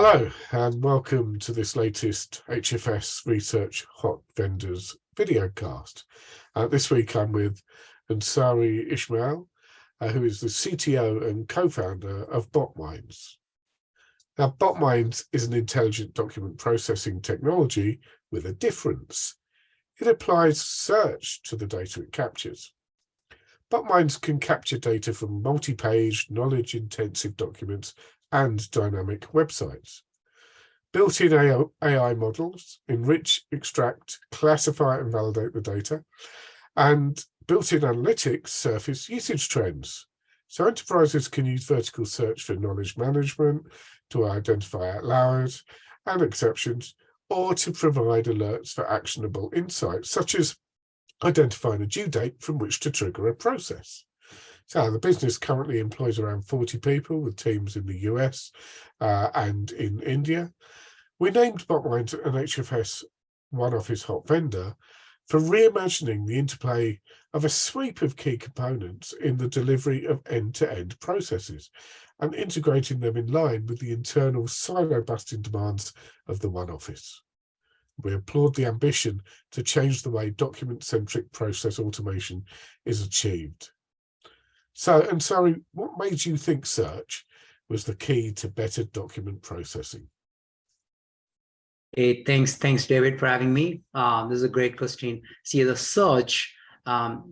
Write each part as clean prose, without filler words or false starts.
Hello and welcome to this latest HFS Research Hot Vendors videocast. This week I'm with Ansari Ismail, who is the CTO and co-founder of Botminds. Now, Botminds is an intelligent document processing technology with a difference. It applies search to the data it captures. Botminds can capture data from multi-page, knowledge-intensive documents and dynamic websites. Built-in AI models enrich, extract, classify and validate the data, and built-in analytics surface usage trends. So enterprises can use vertical search for knowledge management, to identify outliers and exceptions, or to provide alerts for actionable insights, such as identifying a due date from which to trigger a process. So the business currently employs around 40 people with teams in the US and in India. We named Botminds an HFS one-office hot vendor for reimagining the interplay of a sweep of key components in the delivery of end-to-end processes and integrating them in line with the internal silo-busting demands of the one office. We applaud the ambition to change the way document-centric process automation is achieved. So, Ansari, what made you think search was the key to better document processing? Hey, thanks, David, for having me. This is a great question. See, the search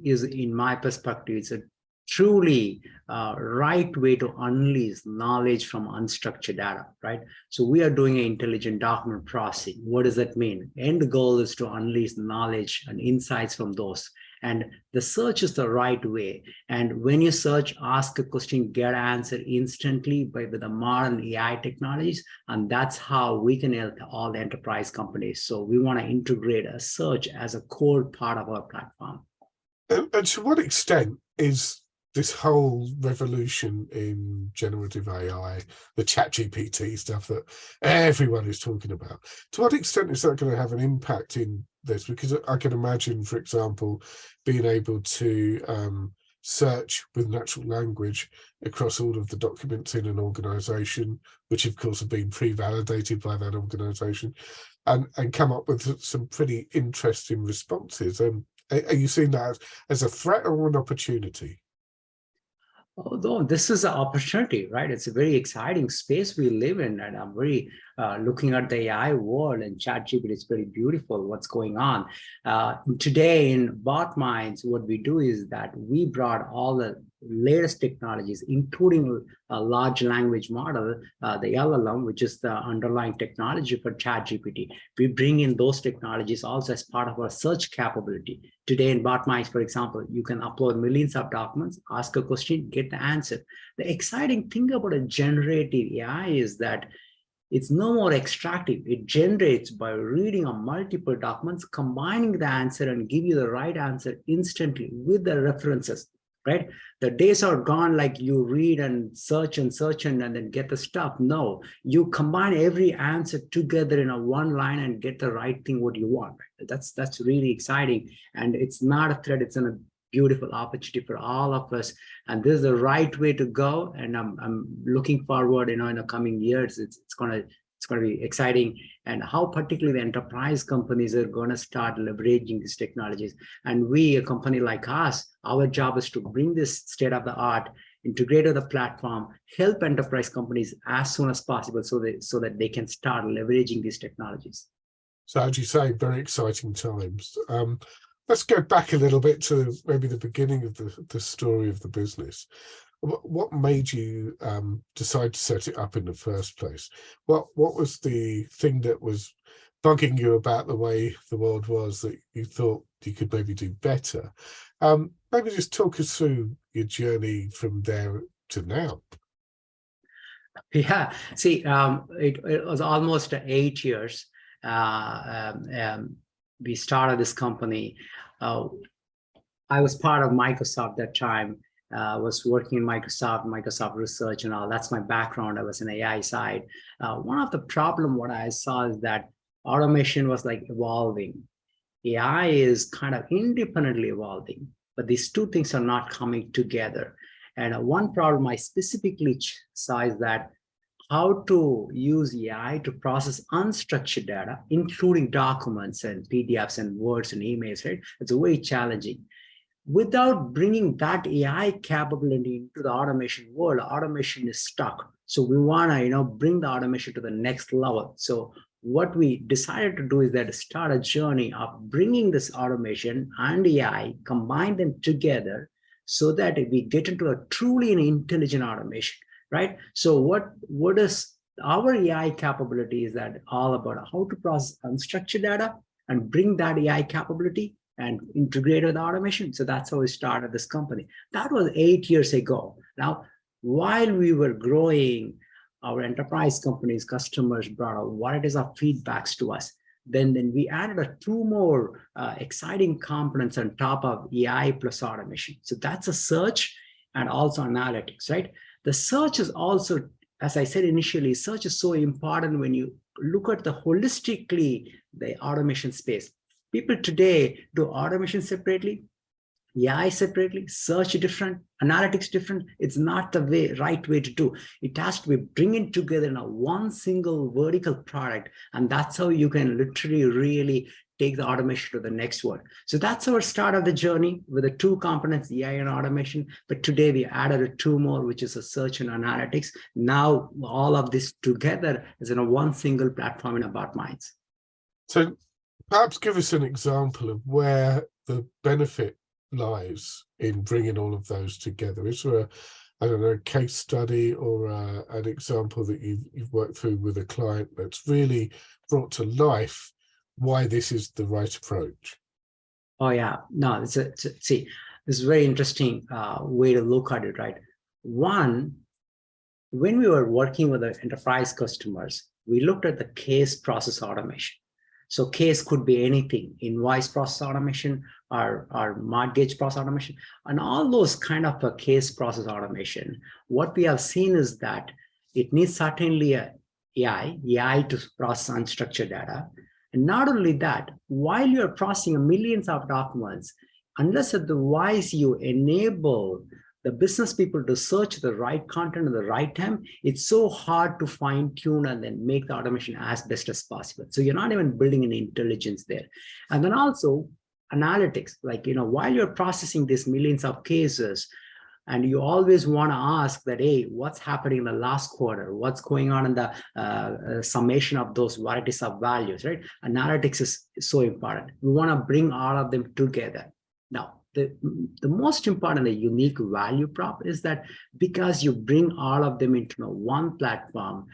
is, in my perspective, it's a truly right way to unleash knowledge from unstructured data, right? So we are doing an intelligent document processing. What does that mean? End goal is to unleash knowledge and insights from those. And the search is the right way. And when you search, ask a question, get an answer instantly with the modern AI technologies. And that's how we can help all the enterprise companies. So we want to integrate a search as a core part of our platform. And to what extent is this whole revolution in generative AI, the ChatGPT stuff that everyone is talking about, to what extent is that going to have an impact in this? Because I can imagine, for example, being able to search with natural language across all of the documents in an organization, which of course have been pre-validated by that organization, and come up with some pretty interesting responses. Are you seeing that as a threat or an opportunity? Although this is an opportunity, right? It's a very exciting space we live in, and I'm very looking at the AI world, and ChatGPT is very beautiful what's going on. Today in Botminds, what we do is that we brought all the latest technologies, including a large language model, the LLM, which is the underlying technology for ChatGPT. We bring in those technologies also as part of our search capability. Today in Botminds, for example, you can upload millions of documents, ask a question, get the answer. The exciting thing about a generative AI is that it's no more extractive. It generates by reading on multiple documents, combining the answer and give you the right answer instantly with the references, right? The days are gone like you read and search and then get the stuff. No, you combine every answer together in a one line and get the right thing what you want. That's really exciting. And it's not a threat, it's a beautiful opportunity for all of us. And this is the right way to go. And I'm looking forward, in the coming years, it's gonna be exciting, and how particularly the enterprise companies are going to start leveraging these technologies. And we, a company like us, our job is to bring this state of the art, integrate the platform, help enterprise companies as soon as possible so that they can start leveraging these technologies. So as you say, very exciting times. Let's go back a little bit to maybe the beginning of the story of the business. What made you decide to set it up in the first place? What was the thing that was bugging you about the way the world was that you thought you could maybe do better? Maybe just talk us through your journey from there to now. Yeah, see, it was almost 8 years. We started this company. I was part of Microsoft at that time. Was working in Microsoft research and all. That's my background. I was in AI side. One of the problem what I saw is that automation was like evolving. AI is kind of independently evolving, but these two things are not coming together. And one problem I specifically saw is that how to use AI to process unstructured data, including documents and PDFs and words and emails, right? It's very challenging. Without bringing that AI capability into the automation world, automation is stuck. So we want to, bring the automation to the next level. So what we decided to do is that start a journey of bringing this automation and AI, combine them together so that we get into a truly an intelligent automation, right? So what is our AI capability is that all about how to process unstructured data and bring that AI capability and integrate with automation. So that's how we started this company. That was 8 years ago. Now, while we were growing, our enterprise companies, customers brought a varieties of feedbacks to us. Then we added two more exciting components on top of AI plus automation. So that's a search and also analytics, right? The search is also, as I said initially, search is so important when you look at the holistically the automation space. People today do automation separately, AI separately, search different, analytics different. It's not the right way to do. It has to be bringing together in a one single vertical product, and that's how you can literally really take the automation to the next one. So that's our start of the journey with the two components, AI and automation. But today we added two more, which is a search and analytics. Now all of this together is in a one single platform in a Botminds. So perhaps give us an example of where the benefit lies in bringing all of those together. Is there a case study or an example that you've worked through with a client that's really brought to life why this is the right approach? Oh yeah, no, see, this is a very interesting way to look at it, right? One, when we were working with the enterprise customers, we looked at the case process automation. So case could be anything, invoice process automation or mortgage process automation, and all those kind of a case process automation. What we have seen is that it needs certainly a AI to process unstructured data. And not only that, while you're processing millions of documents, unless otherwise you enable the business people to search the right content at the right time, it's so hard to fine tune and then make the automation as best as possible. So you're not even building an intelligence there. And then also analytics, like, while you're processing these millions of cases, and you always want to ask that, hey, what's happening in the last quarter? What's going on in the summation of those varieties of values, right? Analytics is so important. We want to bring all of them together. Now, the most important, the unique value prop is that because you bring all of them into one platform,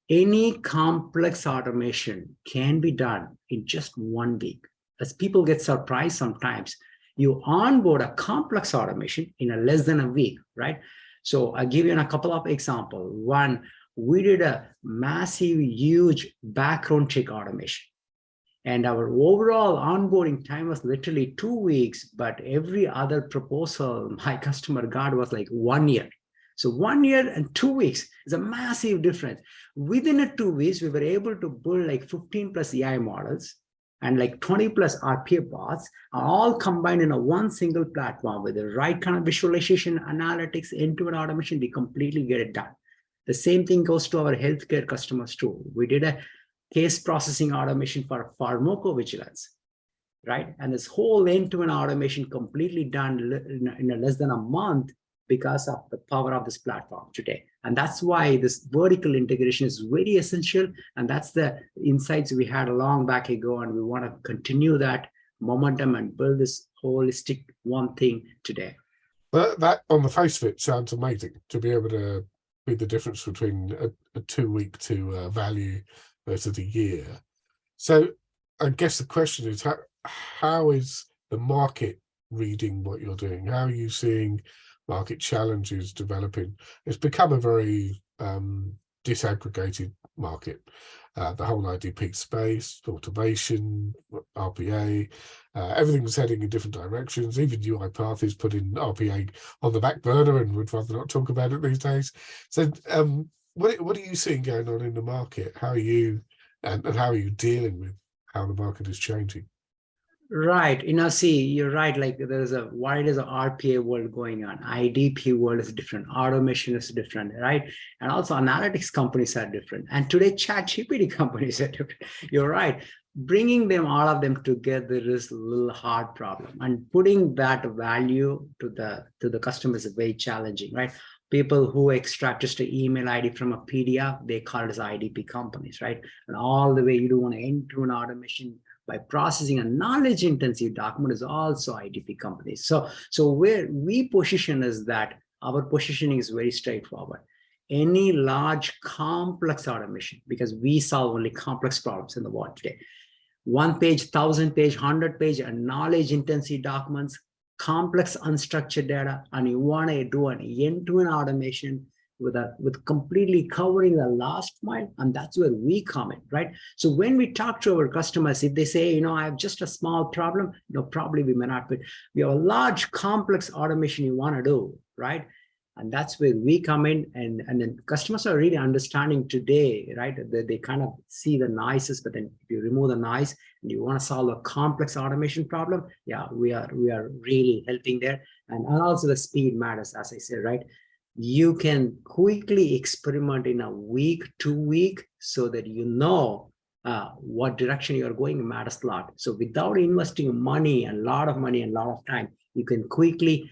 any complex automation can be done in just 1 week. As people get surprised sometimes, you onboard a complex automation in less than a week, right? So I'll give you a couple of examples. One, we did a massive, huge background check automation. And our overall onboarding time was literally 2 weeks, but every other proposal my customer got was like 1 year. So 1 year and 2 weeks is a massive difference. Within 2 weeks, we were able to build like 15 plus AI models and like 20 plus RPA bots, all combined in one single platform with the right kind of visualization, analytics, end-to-end automation. We completely get it done. The same thing goes to our healthcare customers too. We did a case processing automation for pharmacovigilance, right? And this whole end-to-end automation completely done in less than a month because of the power of this platform today. And that's why this vertical integration is very essential. And that's the insights we had a long back ago. And we want to continue that momentum and build this holistic one thing today. That on the face of it sounds amazing, to be able to be the difference between a 2 week to value versus a year. So I guess the question is, how is the market reading what you're doing? How are you seeing market challenges developing? It's become a very disaggregated market. The whole IDP space, automation, RPA, everything's heading in different directions. Even UiPath is putting RPA on the back burner and would rather not talk about it these days. So what are you seeing going on in the market? How are you and how are you dealing with how the market is changing? Right. See, you're right. Like there's a wide as a RPA world going on. IDP world is different. Automation is different, right? And also analytics companies are different. And today ChatGPT companies are different. You're right. Bringing them all of them together is a little hard problem. And putting that value to the customer is very challenging, right? People who extract just an email ID from a PDF, they call it as IDP companies, right? And all the way you do want to end-to-end automation by processing a knowledge intensive document is also IDP companies. So where we position is that our positioning is very straightforward. Any large complex automation, because we solve only complex problems in the world today. 1 page, 1,000 page, 100 page, and knowledge intensive documents, complex unstructured data, and you want to do an end-to-end automation with completely covering the last mile, and that's where we come in, right? So when we talk to our customers, if they say, I have just a small problem, probably we may not, but we have a large complex automation you want to do, right? And that's where we come in, and then customers are really understanding today, right? They kind of see the noises, but then if you remove the noise and you want to solve a complex automation problem, yeah, we are really helping there. And also the speed matters, as I said, right? You can quickly experiment in a week, 2 week, so that what direction you're going matters a lot. So without investing money, and a lot of money and a lot of time, you can quickly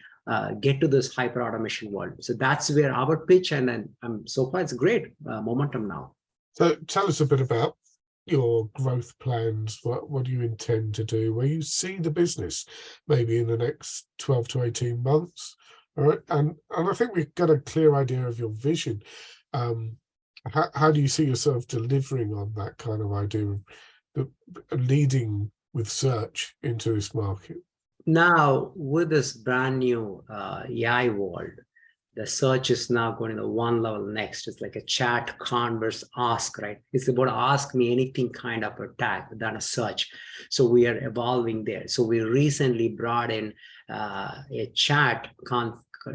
get to this hyper automation world. So that's where our pitch, and then so far it's great momentum now. So tell us a bit about your growth plans. What do you intend to do? Where you see the business maybe in the next 12 to 18 months? All right. And I think we've got a clear idea of your vision. How do you see yourself delivering on that kind of idea of leading with search into this market? Now, with this brand new AI world, the search is now going to one level next. It's like a chat, converse, ask, right? It's about ask me anything kind of a tag than a search. So we are evolving there. So we recently brought in a chat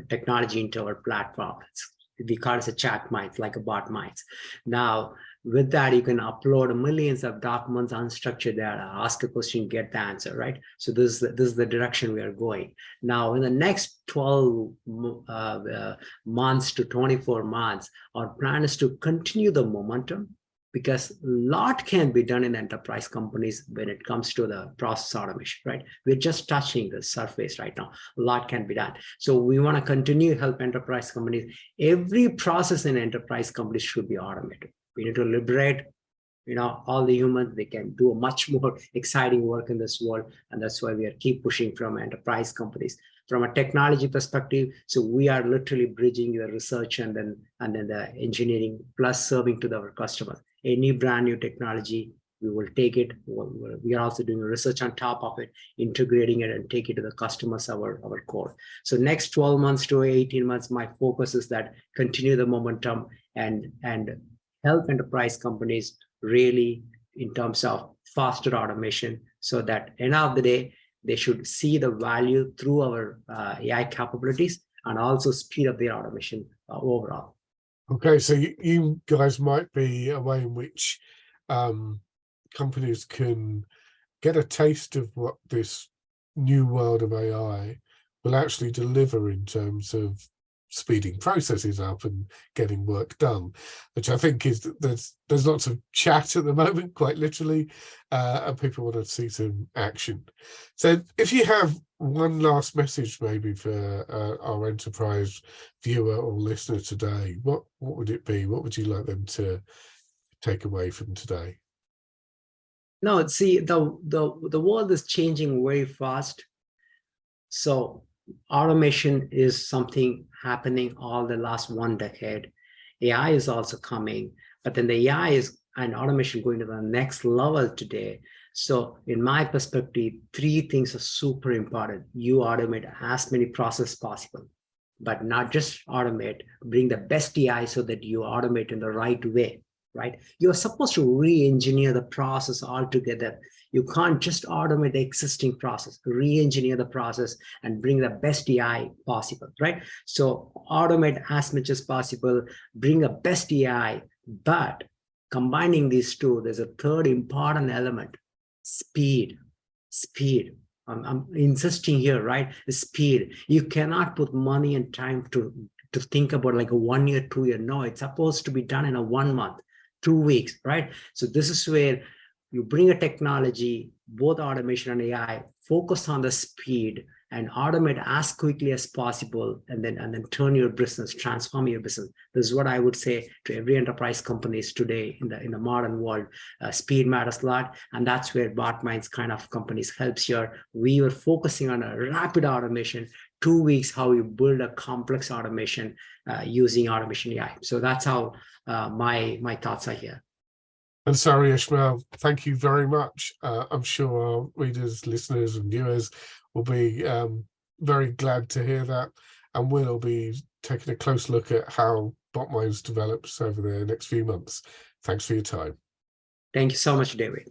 technology into our platform. We call it a chat minds, like a Botminds. Now, with that, you can upload millions of documents, unstructured data, ask a question, get the answer, right? So this is the direction we are going. Now, in the next 12 months to 24 months, our plan is to continue the momentum, because a lot can be done in enterprise companies when it comes to the process automation, right? We're just touching the surface right now. A lot can be done. So we want to continue to help enterprise companies. Every process in enterprise companies should be automated. We need to liberate, all the humans. They can do a much more exciting work in this world. And that's why we are keep pushing from enterprise companies. From a technology perspective, so we are literally bridging the research and then the engineering plus serving to our customers. Any brand new technology, we will take it. We are also doing research on top of it, integrating it and take it to the customers, our core. So next 12 months to 18 months, my focus is that continue the momentum and help enterprise companies really in terms of faster automation, so that end of the day, they should see the value through our AI capabilities and also speed up their automation overall. Okay, so you guys might be a way in which companies can get a taste of what this new world of AI will actually deliver in terms of speeding processes up and getting work done, which I think is there's lots of chat at the moment, quite literally, and people want to see some action. So if you have one last message maybe for our enterprise viewer or listener today, what would it be? What would you like them to take away from today? No, see, the world is changing very fast. So automation is something happening all the last 1 decade. AI is also coming, but then the AI and automation going to the next level today. So in my perspective, 3 things are super important. You automate as many processes possible, but not just automate, bring the best AI so that you automate in the right way, right? You're supposed to re-engineer the process altogether. You can't just automate the existing process, re-engineer the process and bring the best AI possible, right? So automate as much as possible, bring the best AI, but combining these two, there's a third important element, speed. speed. I'm insisting here, right? Speed. You cannot put money and time to think about like a 1 year, 2 year. No, it's supposed to be done in a 1 month, 2 weeks, right? So this is where you bring a technology, both automation and AI, focus on the speed and automate as quickly as possible, and then turn your business, transform your business. This is what I would say to every enterprise companies today in the modern world. Speed matters a lot, and that's where Botminds kind of companies helps here. We were focusing on a rapid automation, 2 weeks, how you build a complex automation using automation AI. So that's how my thoughts are here. Ansari, Ismail, thank you very much. I'm sure our readers, listeners, and viewers will be very glad to hear that, and we'll be taking a close look at how Botminds develops over the next few months. Thanks for your time. Thank you so much, David.